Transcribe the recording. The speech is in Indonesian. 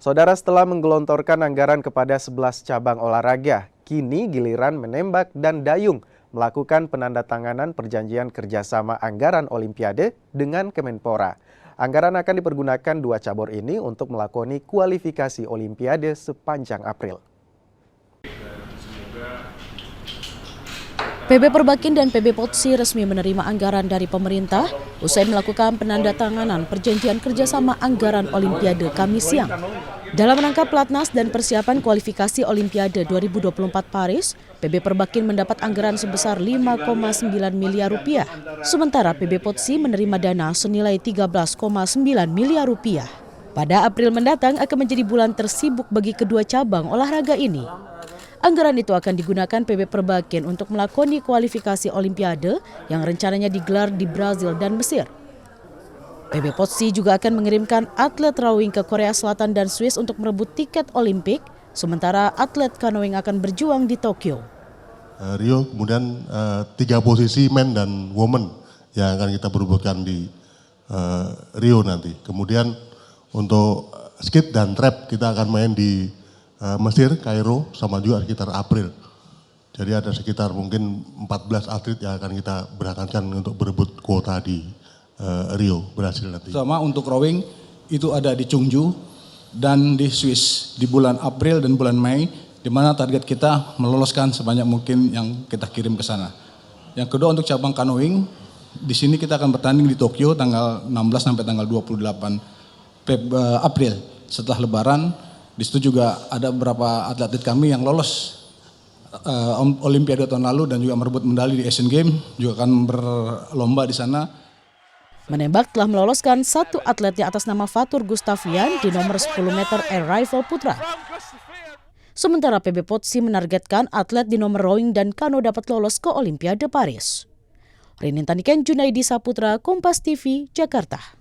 Saudara, setelah menggelontorkan anggaran kepada 11 cabang olahraga, kini giliran menembak dan dayung melakukan penandatanganan perjanjian kerjasama anggaran Olimpiade dengan Kemenpora. Anggaran akan dipergunakan dua cabur ini untuk melakoni kualifikasi Olimpiade sepanjang April. PB Perbakin dan PB Potsi resmi menerima anggaran dari pemerintah usai melakukan penandatanganan perjanjian kerjasama anggaran Olimpiade Kamis siang. Dalam rangka pelatnas dan persiapan kualifikasi Olimpiade 2024 Paris, PB Perbakin mendapat anggaran sebesar 5,9 miliar rupiah, sementara PB Potsi menerima dana senilai 13,9 miliar rupiah. Pada April mendatang akan menjadi bulan tersibuk bagi kedua cabang olahraga ini. Anggaran itu akan digunakan PB Perbakin untuk melakoni kualifikasi Olimpiade yang rencananya digelar di Brazil dan Mesir. PB Potsi juga akan mengirimkan atlet rowing ke Korea Selatan dan Swiss untuk merebut tiket Olimpik, sementara atlet canoeing akan berjuang di Tokyo. Rio kemudian 3 posisi men dan women yang akan kita berebutkan di Rio nanti. Kemudian untuk skate dan trap kita akan main di Mesir, Kairo, sama juga sekitar April. Jadi ada sekitar mungkin 14 atlet yang akan kita berangkatkan untuk berebut kuota di Rio, Brasil nanti. Sama untuk rowing itu ada di Chungju dan di Swiss di bulan April dan bulan Mei, di mana target kita meloloskan sebanyak mungkin yang kita kirim ke sana. Yang kedua untuk cabang canoeing, di sini kita akan bertanding di Tokyo tanggal 16 sampai tanggal 28 April setelah Lebaran. Di situ juga ada beberapa atlet kami yang lolos Olimpiade tahun lalu dan juga merebut medali di Asian Games, juga akan berlomba di sana. Menembak telah meloloskan satu atletnya atas nama Fatur Gustavian di nomor 10 meter air rifle putra. Sementara PB Potsi menargetkan atlet di nomor rowing dan kano dapat lolos ke Olimpiade Paris. Rinintaniken Junaidi Saputra, Kompas TV, Jakarta.